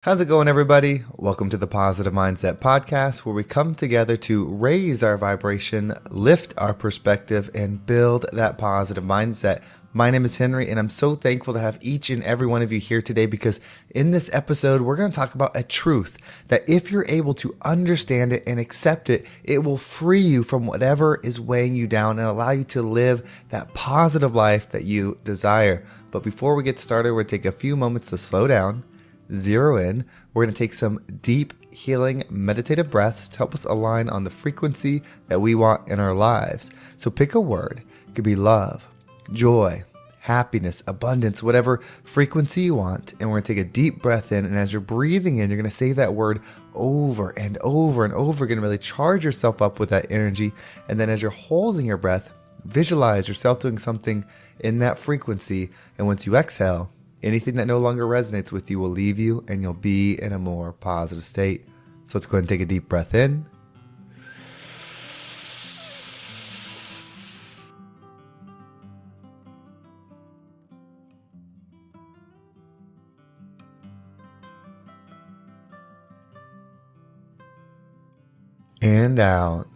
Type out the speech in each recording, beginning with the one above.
How's it going, everybody? Welcome to the Positive Mindset Podcast, where we come together to raise our vibration, lift our perspective, and build that positive mindset. My name is Henry, and I'm so thankful to have each and every one of you here today because in this episode, we're going to talk about a truth that if you're able to understand it and accept it, it will free you from whatever is weighing you down and allow you to live that positive life that you desire. But before we get started, we're going to take a few moments to slow down, zero in. We're going to take some deep, healing, meditative breaths to help us align on the frequency that we want in our lives. So pick a word. It could be love, joy, happiness, abundance, whatever frequency you want. And we're going to take a deep breath in. And as you're breathing in, you're going to say that word over and over and over again. Really charge yourself up with that energy. And then as you're holding your breath, visualize yourself doing something in that frequency. And once you exhale, anything that no longer resonates with you will leave you and you'll be in a more positive state. So let's go ahead and take a deep breath in. And out.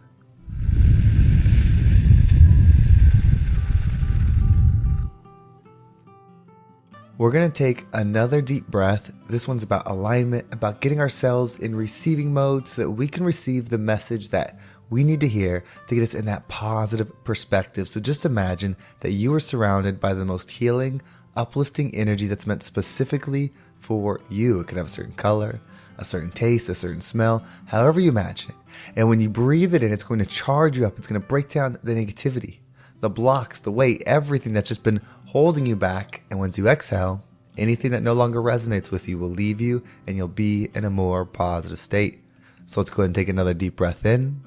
We're going to take another deep breath. This one's about alignment, about getting ourselves in receiving mode so that we can receive the message that we need to hear to get us in that positive perspective. So just imagine that you are surrounded by the most healing, uplifting energy that's meant specifically for you. It could have a certain color, a certain taste, a certain smell, however you imagine it. And when you breathe it in, it's going to charge you up. It's going to break down the negativity, the blocks, the weight, everything that's just been holding you back. And once you exhale, anything that no longer resonates with you will leave you and you'll be in a more positive state. So let's go ahead and take another deep breath in.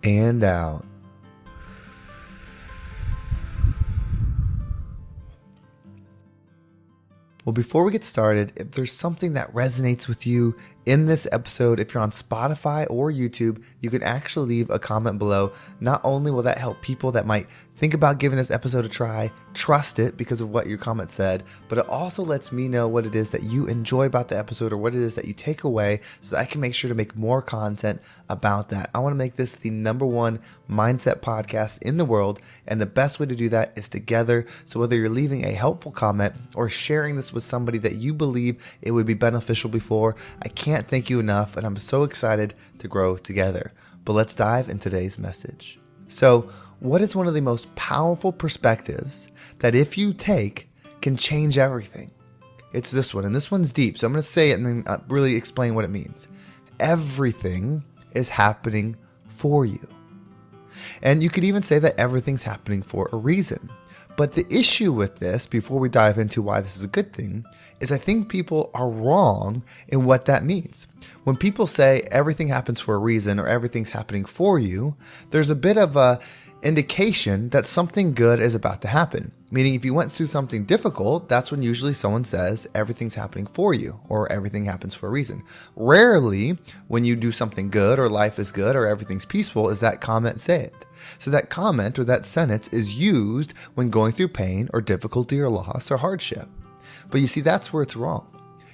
And out. Well, before we get started, if there's something that resonates with you in this episode, if you're on Spotify or YouTube, you can actually leave a comment below. Not only will that help people that might think about giving this episode a try, trust it because of what your comment said, but it also lets me know what it is that you enjoy about the episode or what it is that you take away so that I can make sure to make more content about that. I want to make this the #1 mindset podcast in the world, and the best way to do that is together. So whether you're leaving a helpful comment or sharing this with somebody that you believe it would be beneficial before, I can't thank you enough, and I'm so excited to grow together. But let's dive into today's message. So, what is one of the most powerful perspectives that if you take can change everything? It's this one, and this one's deep. So I'm going to say it and then really explain what it means. Everything is happening for you. And you could even say that everything's happening for a reason. But the issue with this, before we dive into why this is a good thing, is I think people are wrong in what that means. When people say everything happens for a reason or everything's happening for you, there's a bit of a indication that something good is about to happen. Meaning if you went through something difficult, that's when usually someone says everything's happening for you or everything happens for a reason. Rarely when you do something good or life is good or everything's peaceful is that comment said. So that comment or that sentence is used when going through pain or difficulty or loss or hardship. But you see, that's where it's wrong.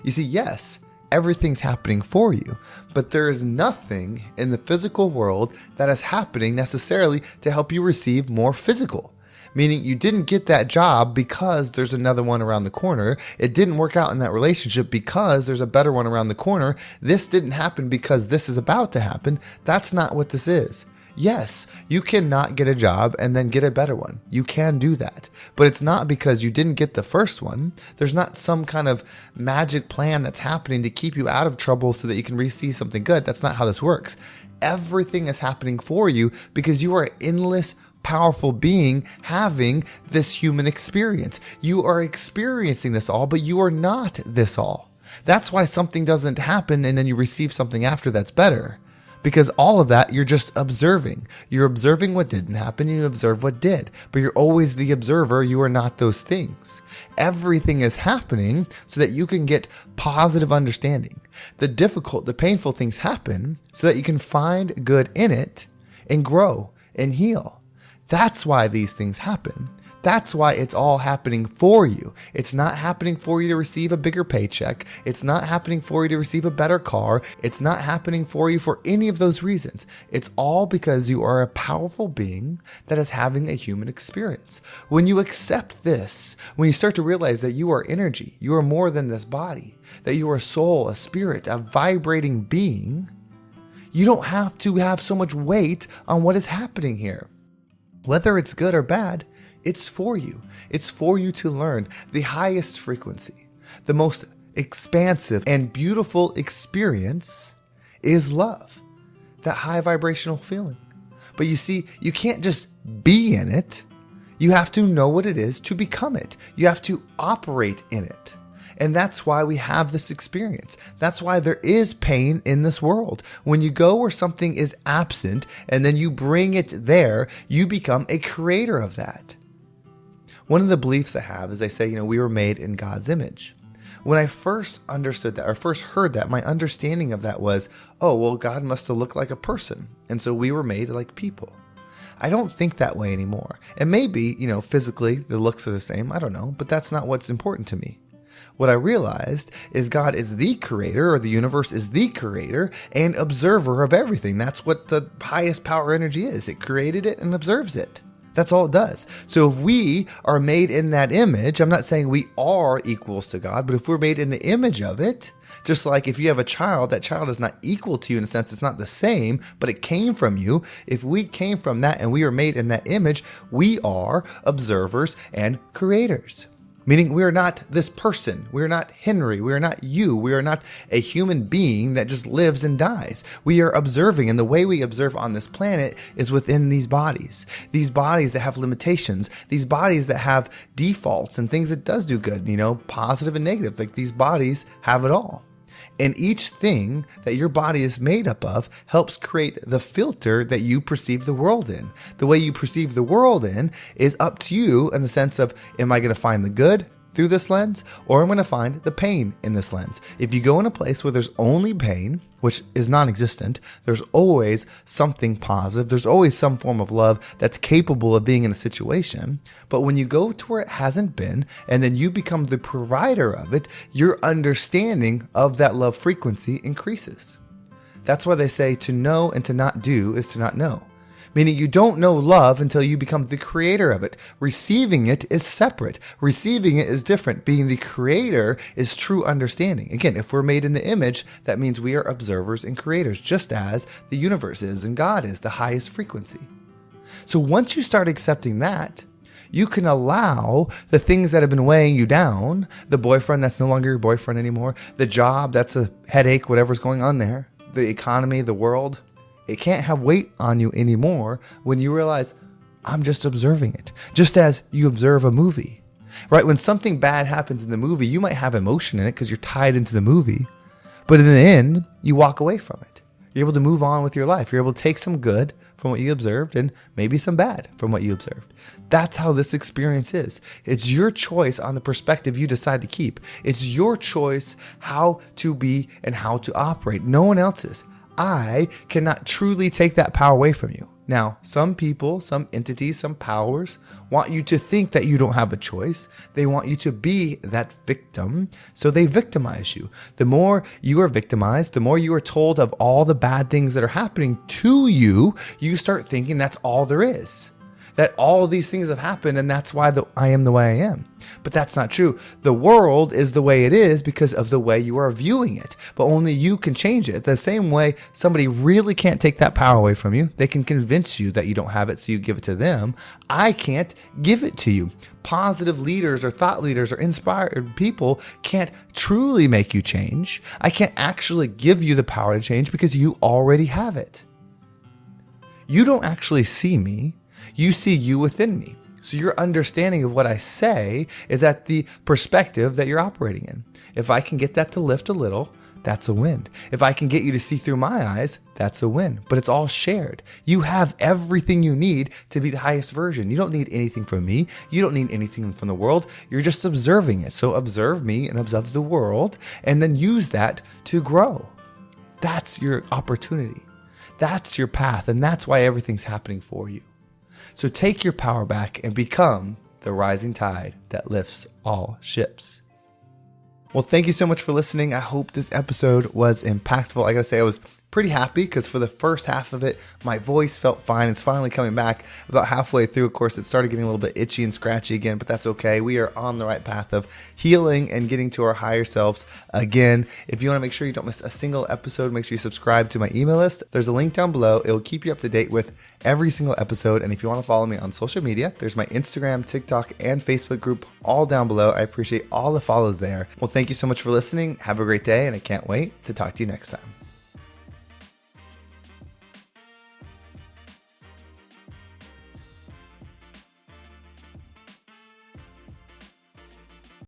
You see, yes, everything's happening for you, but there is nothing in the physical world that is happening necessarily to help you receive more physical. Meaning you didn't get that job because there's another one around the corner. It didn't work out in that relationship because there's a better one around the corner. This didn't happen because this is about to happen. That's not what this is. Yes, you cannot get a job and then get a better one. You can do that. But it's not because you didn't get the first one. There's not some kind of magic plan that's happening to keep you out of trouble so that you can receive something good. That's not how this works. Everything is happening for you because you are an endless, powerful being having this human experience. You are experiencing this all, but you are not this all. That's why something doesn't happen and then you receive something after that's better. Because all of that, you're just observing. You're observing what didn't happen, you observe what did. But you're always the observer, you are not those things. Everything is happening so that you can get positive understanding. The difficult, the painful things happen so that you can find good in it and grow and heal. That's why these things happen. That's why it's all happening for you. It's not happening for you to receive a bigger paycheck. It's not happening for you to receive a better car. It's not happening for you for any of those reasons. It's all because you are a powerful being that is having a human experience. When you accept this, when you start to realize that you are energy, you are more than this body, that you are a soul, a spirit, a vibrating being, you don't have to have so much weight on what is happening here. Whether it's good or bad, it's for you. It's for you to learn the highest frequency. The most expansive and beautiful experience is love, that high vibrational feeling. But you see, you can't just be in it. You have to know what it is to become it. You have to operate in it. And that's why we have this experience. That's why there is pain in this world. When you go where something is absent and then you bring it there, you become a creator of that. One of the beliefs I have is they say, we were made in God's image. When I first understood that or first heard that, my understanding of that was, God must have looked like a person. And so we were made like people. I don't think that way anymore. And maybe, physically the looks are the same. I don't know, but that's not what's important to me. What I realized is God is the creator, or the universe is the creator and observer of everything. That's what the highest power energy is. It created it and observes it. That's all it does. So if we are made in that image, I'm not saying we are equals to God, but if we're made in the image of it, just like if you have a child, that child is not equal to you in a sense, it's not the same, but it came from you. If we came from that and we are made in that image, we are observers and creators. Meaning we are not this person. We are not Henry. We are not you. We are not a human being that just lives and dies. We are observing, and the way we observe on this planet is within these bodies that have limitations, these bodies that have defaults and things that does do good, positive and negative. Like these bodies have it all. And each thing that your body is made up of helps create the filter that you perceive the world in. The way you perceive the world in is up to you in the sense of, am I going to find the good through this lens, or I'm going to find the pain in this lens? If you go in a place where there's only pain, which is non-existent, there's always something positive. There's always some form of love that's capable of being in a situation. But when you go to where it hasn't been, and then you become the provider of it, your understanding of that love frequency increases. That's why they say to know and to not do is to not know. Meaning you don't know love until you become the creator of it. Receiving it is separate. Receiving it is different. Being the creator is true understanding. Again, if we're made in the image, that means we are observers and creators, just as the universe is and God is the highest frequency. So once you start accepting that, you can allow the things that have been weighing you down, the boyfriend that's no longer your boyfriend anymore, the job that's a headache, whatever's going on there, the economy, the world, it can't have weight on you anymore when you realize, I'm just observing it. Just as you observe a movie, right? When something bad happens in the movie, you might have emotion in it because you're tied into the movie. But in the end, you walk away from it. You're able to move on with your life. You're able to take some good from what you observed and maybe some bad from what you observed. That's how this experience is. It's your choice on the perspective you decide to keep. It's your choice how to be and how to operate. No one else's. I cannot truly take that power away from you. Now, some people, some entities, some powers want you to think that you don't have a choice. They want you to be that victim, so they victimize you. The more you are victimized, the more you are told of all the bad things that are happening to you, you start thinking that's all there is. That all these things have happened and that's why I am the way I am. But that's not true. The world is the way it is because of the way you are viewing it. But only you can change it. The same way somebody really can't take that power away from you. They can convince you that you don't have it, so you give it to them. I can't give it to you. Positive leaders or thought leaders or inspired people can't truly make you change. I can't actually give you the power to change because you already have it. You don't actually see me. You see you within me. So your understanding of what I say is at the perspective that you're operating in. If I can get that to lift a little, that's a win. If I can get you to see through my eyes, that's a win. But it's all shared. You have everything you need to be the highest version. You don't need anything from me. You don't need anything from the world. You're just observing it. So observe me and observe the world, and then use that to grow. That's your opportunity. That's your path. And that's why everything's happening for you. So take your power back and become the rising tide that lifts all ships. Well, thank you so much for listening. I hope this episode was impactful. I gotta say, I was pretty happy because for the first half of it, my voice felt fine. It's finally coming back. About halfway through, of course, it started getting a little bit itchy and scratchy again, but that's okay. We are on the right path of healing and getting to our higher selves again. If you want to make sure you don't miss a single episode, make sure you subscribe to my email list. There's a link down below. It will keep you up to date with every single episode. And if you want to follow me on social media, there's my Instagram, TikTok, and Facebook group all down below. I appreciate all the follows there. Well, thank you so much for listening. Have a great day, and I can't wait to talk to you next time.